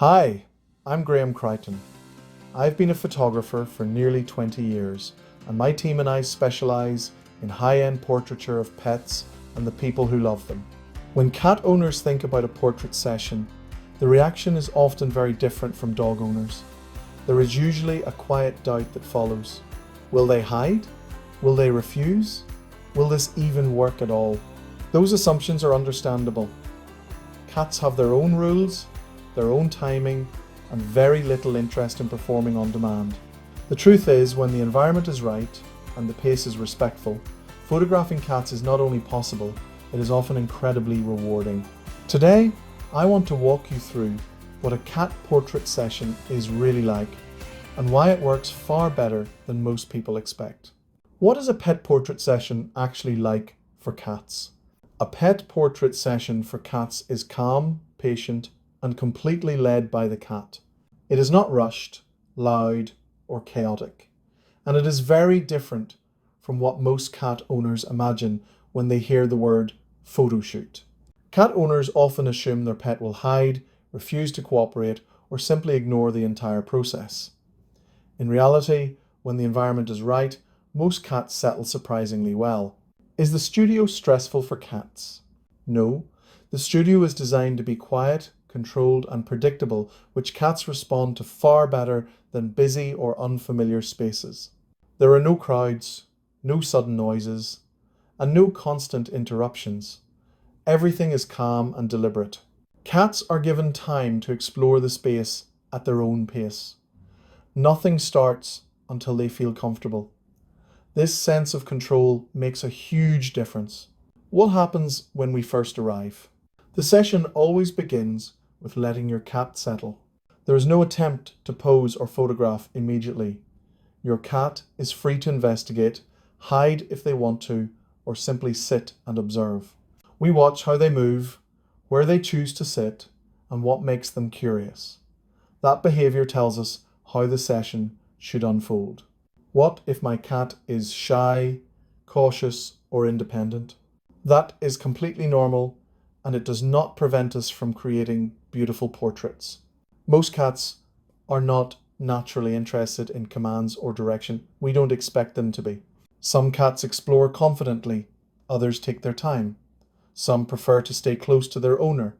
Hi, I'm Crichton. I've been a photographer for nearly 20 years, and my team and I specialise in high-end portraiture of pets and the people who love them. When cat owners think about a portrait session, the reaction is often very different from dog owners. There is usually a quiet doubt that follows. Will they hide? Will they refuse? Will this even work at all? Those assumptions are understandable. Cats have their own rules, their own timing, and very little interest in performing on demand. The truth is, when the environment is right and the pace is respectful, photographing cats is not only possible, it is often incredibly rewarding. Today, I want to walk you through what a cat portrait session is really like and why it works far better than most people expect. What is a pet portrait session actually like for cats? A pet portrait session for cats is calm, patient, and completely led by the cat. It is not rushed, loud, or chaotic, and it is very different from what most cat owners imagine when they hear the word photo shoot. Cat owners often assume their pet will hide, refuse to cooperate, or simply ignore the entire process. In reality, when the environment is right, most cats settle surprisingly well. Is the studio stressful for cats? No. The studio is designed to be quiet, controlled, and predictable, which cats respond to far better than busy or unfamiliar spaces. There are no crowds, no sudden noises, and no constant interruptions. Everything is calm and deliberate. Cats are given time to explore the space at their own pace. Nothing starts until they feel comfortable. This sense of control makes a huge difference. What happens when we first arrive? The session always begins with letting your cat settle. There is no attempt to pose or photograph immediately. Your cat is free to investigate, hide if they want to, or simply sit and observe. We watch how they move, where they choose to sit, and what makes them curious. That behavior tells us how the session should unfold. What if my cat is shy, cautious, or independent? That is completely normal, and it does not prevent us from creating beautiful portraits. Most cats are not naturally interested in commands or direction. We don't expect them to be. Some cats explore confidently, others take their time. Some prefer to stay close to their owner.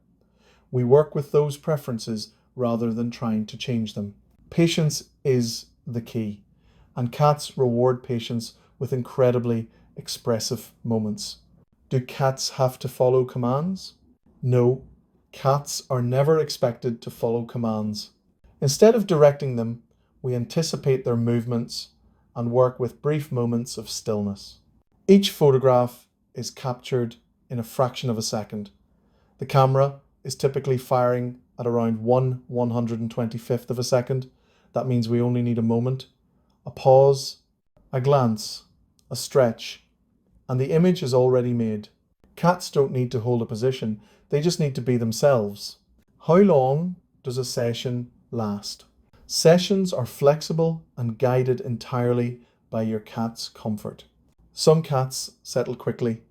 We work with those preferences rather than trying to change them. Patience is the key, and cats reward patience with incredibly expressive moments. Do cats have to follow commands? No, cats are never expected to follow commands. Instead of directing them, we anticipate their movements and work with brief moments of stillness. Each photograph is captured in a fraction of a second. The camera is typically firing at around 1/125th of a second. That means we only need a moment, a pause, a glance, a stretch, and the image is already made. Cats don't need to hold a position, they just need to be themselves. How long does a session last? Sessions are flexible and guided entirely by your cat's comfort. Some cats settle quickly,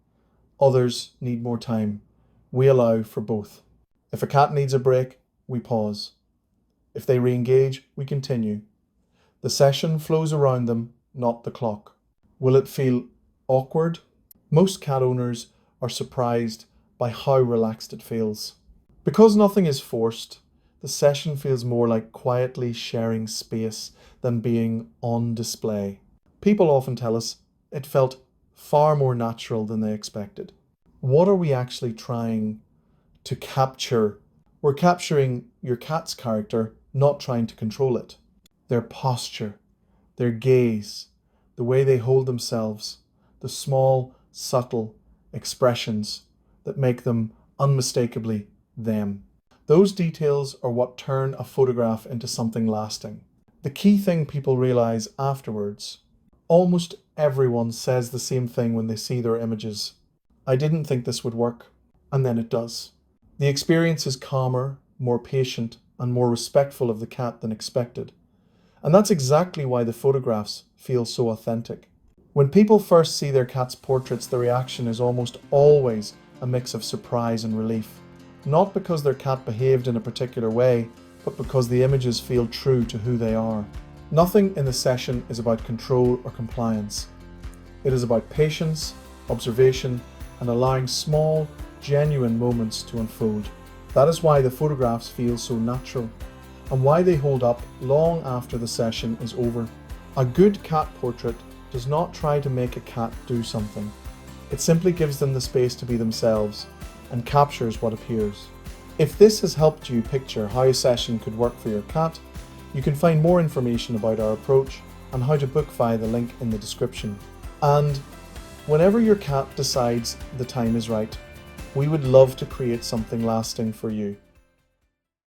others need more time. We allow for both. If a cat needs a break, we pause. If they re-engage, we continue. The session flows around them, not the clock. Will it feel awkward? Most cat owners are surprised by how relaxed it feels. Because nothing is forced, the session feels more like quietly sharing space than being on display. People often tell us it felt far more natural than they expected. What are we actually trying to capture? We're capturing your cat's character, not trying to control it. Their posture, their gaze, the way they hold themselves, the small, subtle expressions that make them unmistakably them. Those details are what turn a photograph into something lasting. The key thing people realize afterwards, almost everyone says the same thing when they see their images. I didn't think this would work, and then it does. The experience is calmer, more patient, and more respectful of the cat than expected. And that's exactly why the photographs feel so authentic. When people first see their cat's portraits, the reaction is almost always a mix of surprise and relief. Not because their cat behaved in a particular way, but because the images feel true to who they are. Nothing in the session is about control or compliance. It is about patience, observation, and allowing small, genuine moments to unfold. That is why the photographs feel so natural, and why they hold up long after the session is over. A good cat portrait does not try to make a cat do something. It simply gives them the space to be themselves and captures what appears. If this has helped you picture how a session could work for your cat, you can find more information about our approach and how to book via the link in the description. And whenever your cat decides the time is right, we would love to create something lasting for you.